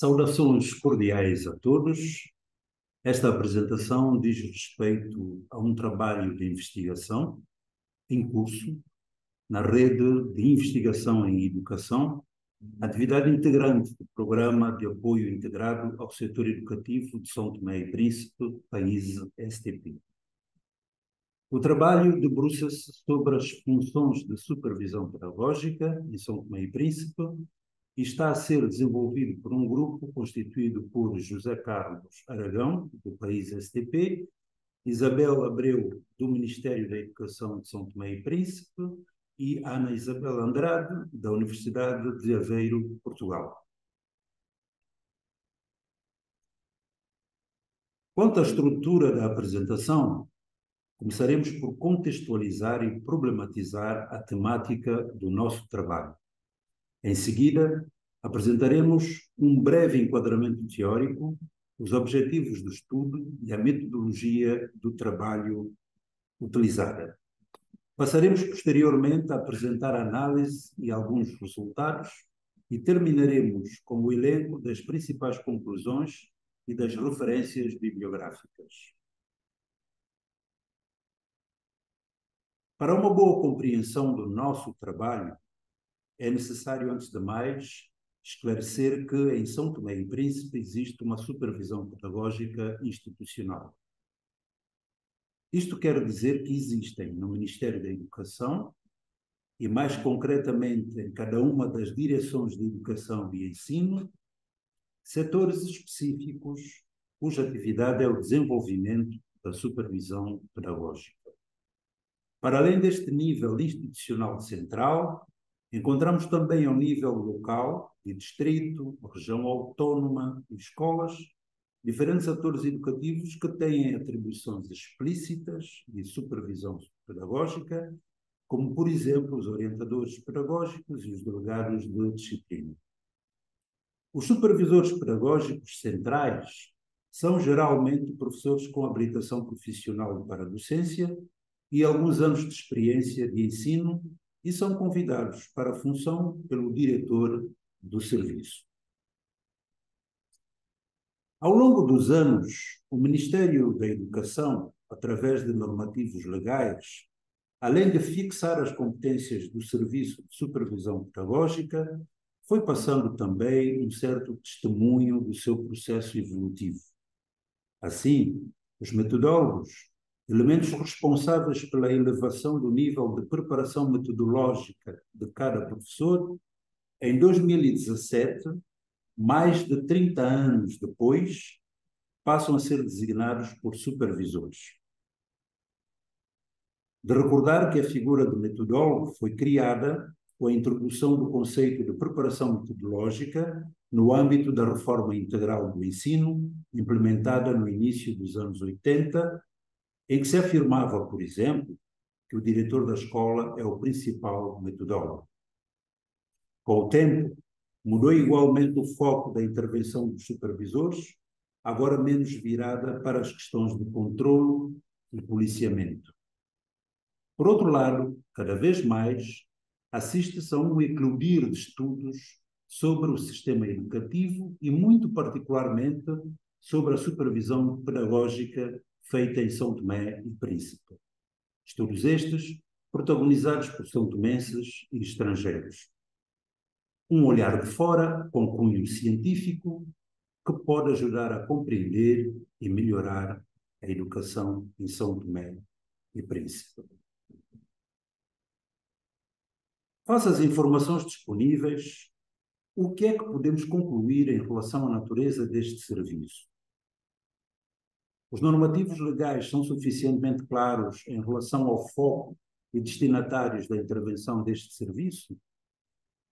Saudações cordiais a todos. Esta apresentação diz respeito a um trabalho de investigação em curso na rede de investigação em educação, atividade integrante do Programa de Apoio Integrado ao Setor Educativo de São Tomé e Príncipe, país STP. O trabalho debruça-se sobre as funções de supervisão pedagógica em São Tomé e Príncipe e está a ser desenvolvido por um grupo constituído por José Carlos Aragão, do país STP, Isabel Abreu, do Ministério da Educação de São Tomé e Príncipe, e Ana Isabel Andrade, da Universidade de Aveiro, Portugal. Quanto à estrutura da apresentação, começaremos por contextualizar e problematizar a temática do nosso trabalho. Em seguida, apresentaremos um breve enquadramento teórico, os objetivos do estudo e a metodologia do trabalho utilizada. Passaremos posteriormente a apresentar a análise e alguns resultados e terminaremos com o elenco das principais conclusões e das referências bibliográficas. Para uma boa compreensão do nosso trabalho, é necessário, antes de mais, esclarecer que em São Tomé e Príncipe existe uma supervisão pedagógica institucional. Isto quer dizer que existem no Ministério da Educação, e mais concretamente em cada uma das direções de educação e ensino, setores específicos cuja atividade é o desenvolvimento da supervisão pedagógica. Para além deste nível institucional central, encontramos também ao nível local, de distrito, região autónoma e escolas, diferentes atores educativos que têm atribuições explícitas de supervisão pedagógica, como, por exemplo, os orientadores pedagógicos e os delegados de disciplina. Os supervisores pedagógicos centrais são geralmente professores com habilitação profissional para a docência e alguns anos de experiência de ensino e são convidados para a função pelo diretor do serviço. Ao longo dos anos, o Ministério da Educação, através de normativos legais, além de fixar as competências do Serviço de Supervisão Pedagógica, foi passando também um certo testemunho do seu processo evolutivo. Assim, os metodólogos, elementos responsáveis pela elevação do nível de preparação metodológica de cada professor, em 2017, mais de 30 anos depois, passam a ser designados por supervisores. De recordar que a figura de metodólogo foi criada com a introdução do conceito de preparação metodológica no âmbito da reforma integral do ensino, implementada no início dos anos 80, em que se afirmava, por exemplo, que o diretor da escola é o principal metodólogo. Com o tempo, mudou igualmente o foco da intervenção dos supervisores, agora menos virada para as questões de controlo e policiamento. Por outro lado, cada vez mais, assiste-se a um eclodir de estudos sobre o sistema educativo e, muito particularmente, sobre a supervisão pedagógica feita em São Tomé e Príncipe. Estudos estes protagonizados por são-tomenses e estrangeiros. Um olhar de fora, com cunho científico, que pode ajudar a compreender e melhorar a educação em São Tomé e Príncipe. Face às informações disponíveis, o que é que podemos concluir em relação à natureza deste serviço? Os normativos legais são suficientemente claros em relação ao foco e destinatários da intervenção deste serviço?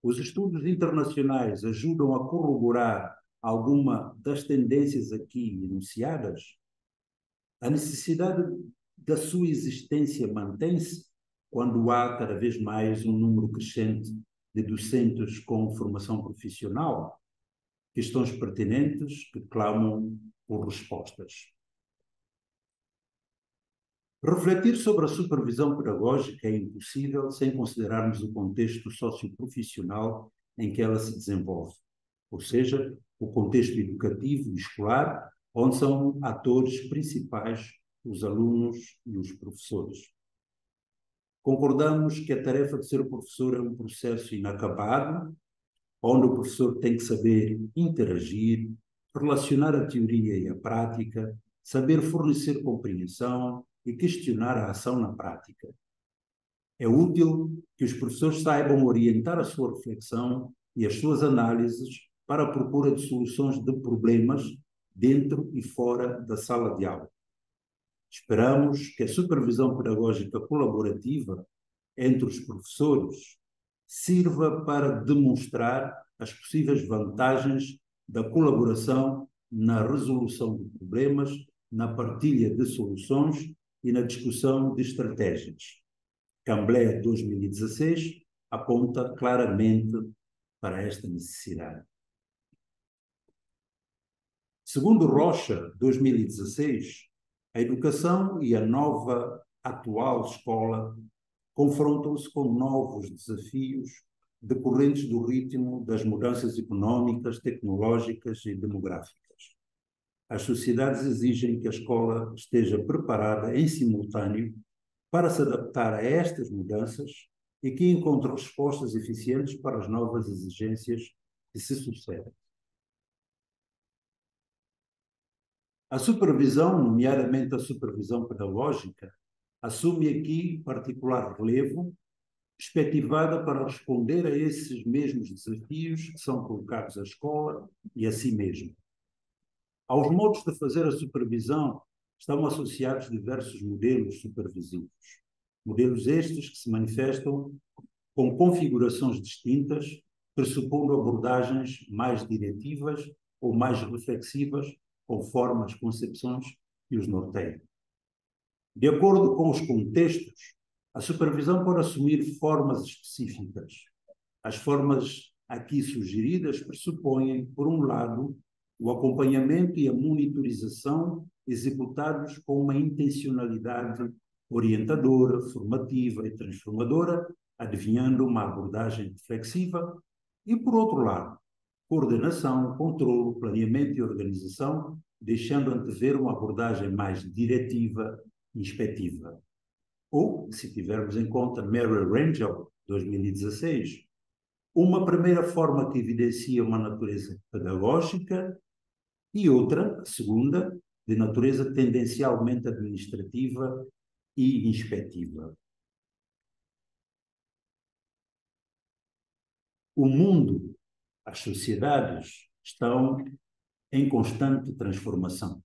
Os estudos internacionais ajudam a corroborar alguma das tendências aqui enunciadas? A necessidade da sua existência mantém-se quando há cada vez mais um número crescente de docentes com formação profissional? Questões pertinentes que clamam por respostas. Refletir sobre a supervisão pedagógica é impossível sem considerarmos o contexto socioprofissional em que ela se desenvolve, ou seja, o contexto educativo e escolar, onde são atores principais os alunos e os professores. Concordamos que a tarefa de ser professor é um processo inacabado, onde o professor tem que saber interagir, relacionar a teoria e a prática, saber fornecer compreensão e questionar a ação na prática. É útil que os professores saibam orientar a sua reflexão e as suas análises para a procura de soluções de problemas dentro e fora da sala de aula. Esperamos que a supervisão pedagógica colaborativa entre os professores sirva para demonstrar as possíveis vantagens da colaboração na resolução de problemas, na partilha de soluções e na discussão de estratégias. Cambly 2016 aponta claramente para esta necessidade. Segundo Rocha, 2016, a educação e a nova atual escola confrontam-se com novos desafios decorrentes do ritmo das mudanças económicas, tecnológicas e demográficas. As sociedades exigem que a escola esteja preparada em simultâneo para se adaptar a estas mudanças e que encontre respostas eficientes para as novas exigências que se sucedem. A supervisão, nomeadamente a supervisão pedagógica, assume aqui particular relevo, perspectivada para responder a esses mesmos desafios que são colocados à escola e a si mesmo. Aos modos de fazer a supervisão estão associados diversos modelos supervisivos. Modelos estes que se manifestam com configurações distintas, pressupondo abordagens mais diretivas ou mais reflexivas, conforme as concepções que os norteiam. De acordo com os contextos, a supervisão pode assumir formas específicas. As formas aqui sugeridas pressupõem, por um lado, o acompanhamento e a monitorização executados com uma intencionalidade orientadora, formativa e transformadora, adivinhando uma abordagem reflexiva, e, por outro lado, coordenação, controle, planeamento e organização, deixando antever uma abordagem mais diretiva e inspectiva. Ou, se tivermos em conta Mary Rangel, 2016, uma primeira forma que evidencia uma natureza pedagógica e outra, a segunda, de natureza tendencialmente administrativa e inspectiva. O mundo, as sociedades estão em constante transformação.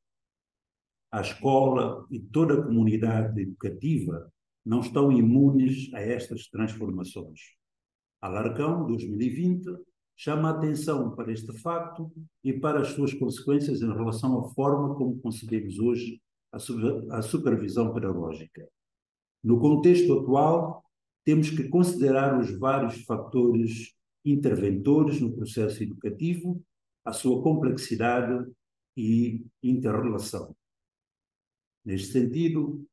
A escola e toda a comunidade educativa não estão imunes a estas transformações. Alarcão, 2020, chama a atenção para este facto e para as suas consequências em relação à forma como concebemos hoje a supervisão pedagógica. No contexto atual, temos que considerar os vários fatores interventores no processo educativo, a sua complexidade e interrelação. Neste sentido,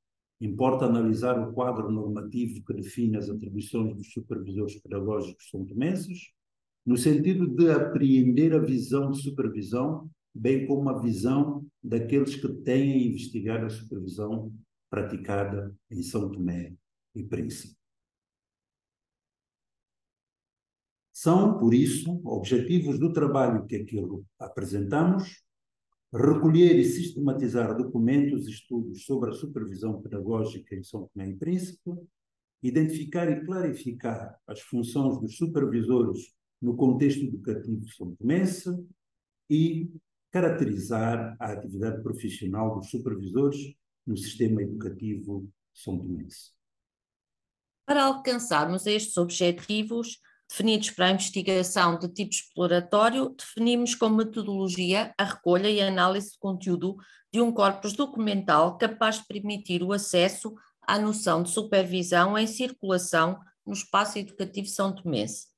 importa analisar o quadro normativo que define as atribuições dos supervisores pedagógicos são-tomenses, no sentido de apreender a visão de supervisão, bem como a visão daqueles que têm a investigar a supervisão praticada em São Tomé e Príncipe. São, por isso, objetivos do trabalho que aqui apresentamos: recolher e sistematizar documentos e estudos sobre a supervisão pedagógica em São Tomé e Príncipe, identificar e clarificar as funções dos supervisores no contexto educativo são-tomense e caracterizar a atividade profissional dos supervisores no sistema educativo são-tomense. Para alcançarmos estes objetivos definidos para a investigação de tipo exploratório, definimos como metodologia a recolha e análise de conteúdo de um corpus documental capaz de permitir o acesso à noção de supervisão em circulação no espaço educativo são-tomense.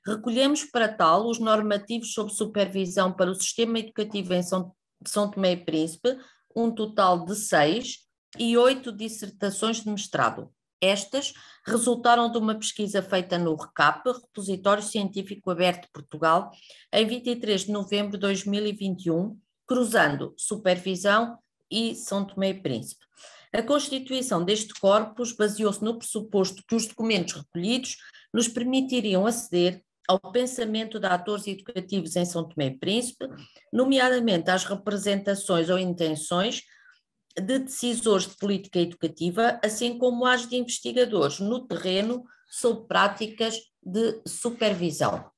Recolhemos para tal os normativos sobre supervisão para o sistema educativo em São Tomé e Príncipe, um total de 6, e 8 dissertações de mestrado. Estas resultaram de uma pesquisa feita no RECAP, Repositório Científico Aberto de Portugal, em 23 de novembro de 2021, cruzando Supervisão e São Tomé e Príncipe. A constituição deste corpus baseou-se no pressuposto que os documentos recolhidos nos permitiriam aceder ao pensamento de atores educativos em São Tomé e Príncipe, nomeadamente às representações ou intenções de decisores de política educativa, assim como às de investigadores no terreno sobre práticas de supervisão.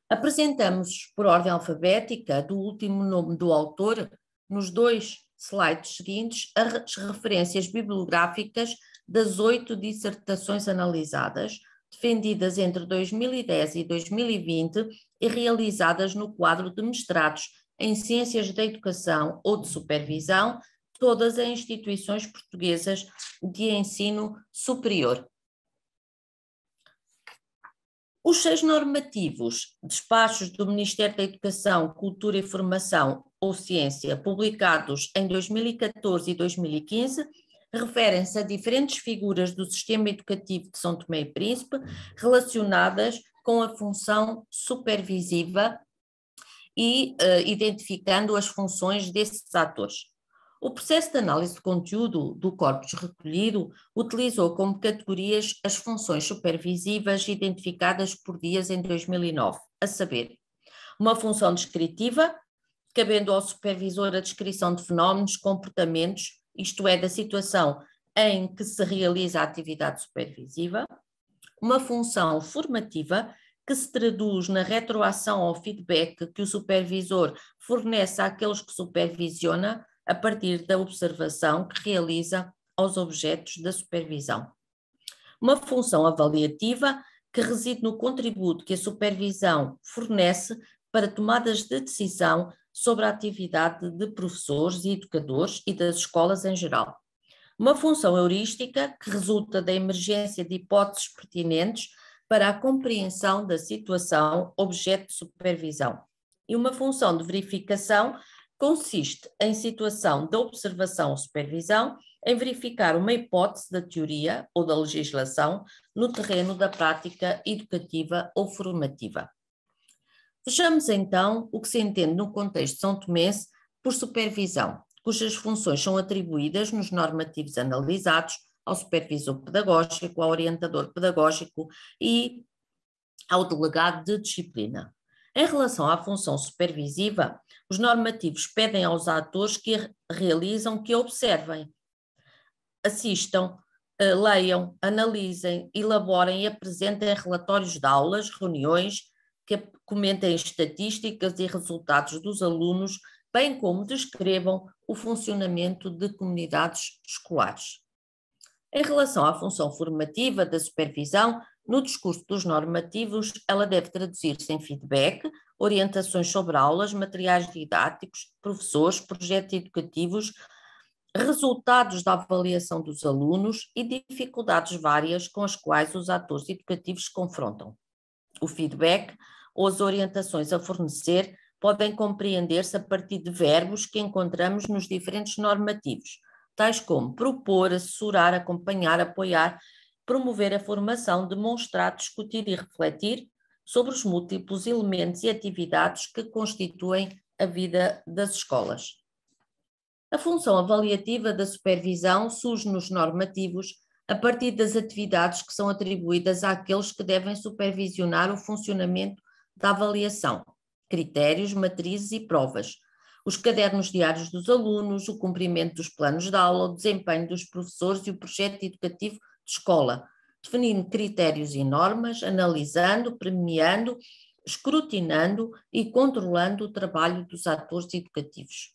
Apresentamos, por ordem alfabética, do último nome do autor, nos 2 slides seguintes, as referências bibliográficas das 8 dissertações analisadas, defendidas entre 2010 e 2020 e realizadas no quadro de mestrados em Ciências da Educação ou de Supervisão, todas em instituições portuguesas de ensino superior. Os 6 normativos, despachos do Ministério da Educação, Cultura e Formação ou Ciência, publicados em 2014 e 2015, referem-se a diferentes figuras do sistema educativo de São Tomé e Príncipe relacionadas com a função supervisiva e identificando as funções desses atores. O processo de análise de conteúdo do corpus recolhido utilizou como categorias as funções supervisivas identificadas por Dias em 2009, a saber, uma função descritiva, cabendo ao supervisor a descrição de fenómenos, comportamentos, isto é, da situação em que se realiza a atividade supervisiva, uma função formativa, que se traduz na retroação ou feedback que o supervisor fornece àqueles que supervisiona, a partir da observação que realiza aos objetos da supervisão. Uma função avaliativa que reside no contributo que a supervisão fornece para tomadas de decisão sobre a atividade de professores e educadores e das escolas em geral. Uma função heurística que resulta da emergência de hipóteses pertinentes para a compreensão da situação objeto de supervisão. E uma função de verificação consiste em situação de observação ou supervisão, em verificar uma hipótese da teoria ou da legislação no terreno da prática educativa ou formativa. Vejamos então o que se entende no contexto são-tomense por supervisão, cujas funções são atribuídas nos normativos analisados ao supervisor pedagógico, ao orientador pedagógico e ao delegado de disciplina. Em relação à função supervisiva, os normativos pedem aos atores que a realizam que a observem, assistam, leiam, analisem, elaborem e apresentem relatórios de aulas, reuniões, que comentem estatísticas e resultados dos alunos, bem como descrevam o funcionamento de comunidades escolares. Em relação à função formativa da supervisão, no discurso dos normativos, ela deve traduzir-se em feedback, orientações sobre aulas, materiais didáticos, professores, projetos educativos, resultados da avaliação dos alunos e dificuldades várias com as quais os atores educativos se confrontam. O feedback ou as orientações a fornecer podem compreender-se a partir de verbos que encontramos nos diferentes normativos, tais como propor, assessorar, acompanhar, apoiar, promover a formação, demonstrar, discutir e refletir sobre os múltiplos elementos e atividades que constituem a vida das escolas. A função avaliativa da supervisão surge nos normativos a partir das atividades que são atribuídas àqueles que devem supervisionar o funcionamento da avaliação, critérios, matrizes e provas, os cadernos diários dos alunos, o cumprimento dos planos de aula, o desempenho dos professores e o projeto educativo de escola, definindo critérios e normas, analisando, premiando, escrutinando e controlando o trabalho dos atores educativos.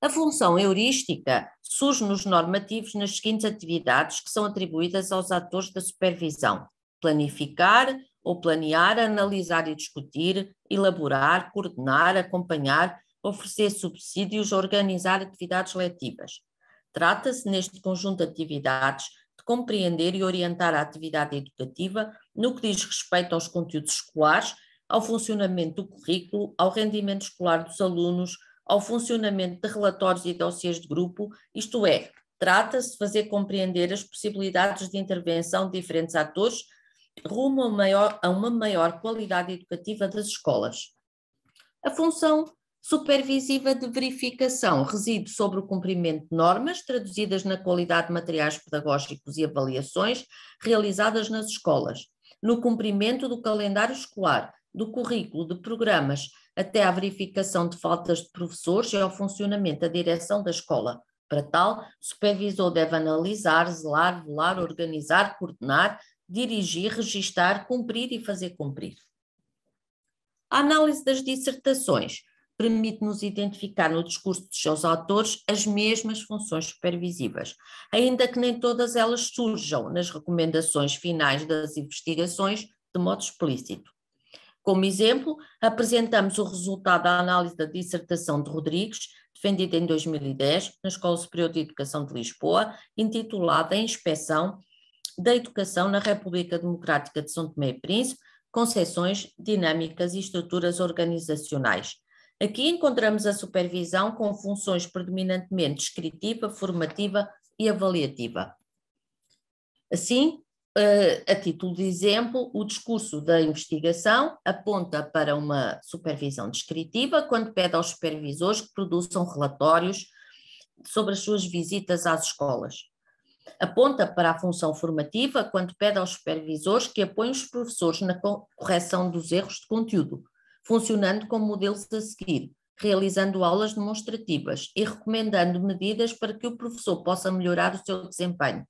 A função heurística surge nos normativos nas seguintes atividades que são atribuídas aos atores da supervisão: planificar ou planear, analisar e discutir, elaborar, coordenar, acompanhar, oferecer subsídios, organizar atividades letivas. Trata-se, neste conjunto de atividades, de compreender e orientar a atividade educativa no que diz respeito aos conteúdos escolares, ao funcionamento do currículo, ao rendimento escolar dos alunos, ao funcionamento de relatórios e dossiês de grupo, isto é, Trata-se de fazer compreender as possibilidades de intervenção de diferentes atores rumo a uma maior qualidade educativa das escolas. A função supervisiva de verificação reside sobre o cumprimento de normas traduzidas na qualidade de materiais pedagógicos e avaliações realizadas nas escolas, no cumprimento do calendário escolar, do currículo, de programas, até à verificação de faltas de professores e ao funcionamento da direção da escola. Para tal, o supervisor deve analisar, zelar, velar, organizar, coordenar, dirigir, registar, cumprir e fazer cumprir. A análise das dissertações permite-nos identificar no discurso dos seus autores as mesmas funções supervisivas, ainda que nem todas elas surjam nas recomendações finais das investigações de modo explícito. Como exemplo, apresentamos o resultado da análise da dissertação de Rodrigues, defendida em 2010 na Escola Superior de Educação de Lisboa, intitulada Inspeção da Educação na República Democrática de São Tomé e Príncipe, concepções, dinâmicas e estruturas organizacionais. Aqui encontramos a supervisão com funções predominantemente descritiva, formativa e avaliativa. Assim, a título de exemplo, o discurso da investigação aponta para uma supervisão descritiva quando pede aos supervisores que produzam relatórios sobre as suas visitas às escolas. Aponta para a função formativa quando pede aos supervisores que apoiem os professores na correção dos erros de conteúdo, funcionando como modelos a seguir, realizando aulas demonstrativas e recomendando medidas para que o professor possa melhorar o seu desempenho,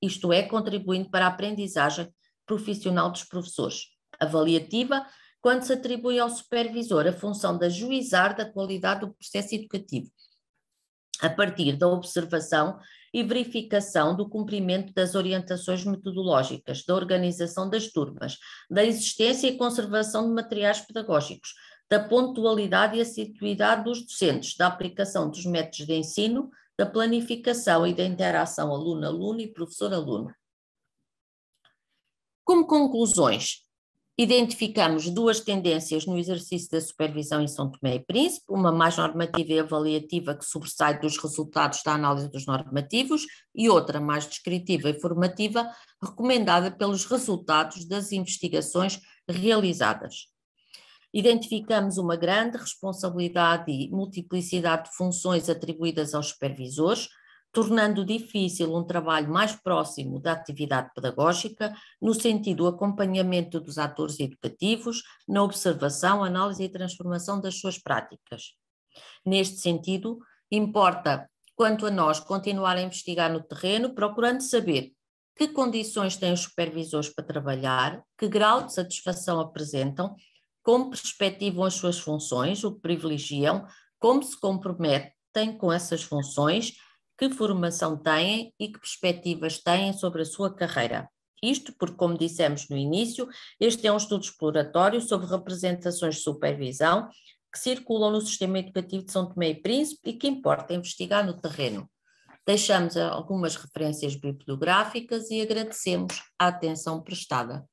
isto é, contribuindo para a aprendizagem profissional dos professores. Avaliativa, quando se atribui ao supervisor a função de ajuizar da qualidade do processo educativo, a partir da observação e verificação do cumprimento das orientações metodológicas, da organização das turmas, da existência e conservação de materiais pedagógicos, da pontualidade e assiduidade dos docentes, da aplicação dos métodos de ensino, da planificação e da interação aluno-aluno e professor-aluno. Como conclusões, identificamos duas tendências no exercício da supervisão em São Tomé e Príncipe, uma mais normativa e avaliativa que sobressai dos resultados da análise dos normativos e outra mais descritiva e formativa, recomendada pelos resultados das investigações realizadas. Identificamos uma grande responsabilidade e multiplicidade de funções atribuídas aos supervisores, tornando difícil um trabalho mais próximo da atividade pedagógica, no sentido do acompanhamento dos atores educativos, na observação, análise e transformação das suas práticas. Neste sentido, importa, quanto a nós, continuar a investigar no terreno, procurando saber que condições têm os supervisores para trabalhar, que grau de satisfação apresentam, como perspectivam as suas funções, o que privilegiam, como se comprometem com essas funções, que formação têm e que perspectivas têm sobre a sua carreira. Isto porque, como dissemos no início, este é um estudo exploratório sobre representações de supervisão que circulam no sistema educativo de São Tomé e Príncipe e que importa investigar no terreno. Deixamos algumas referências bibliográficas e agradecemos a atenção prestada.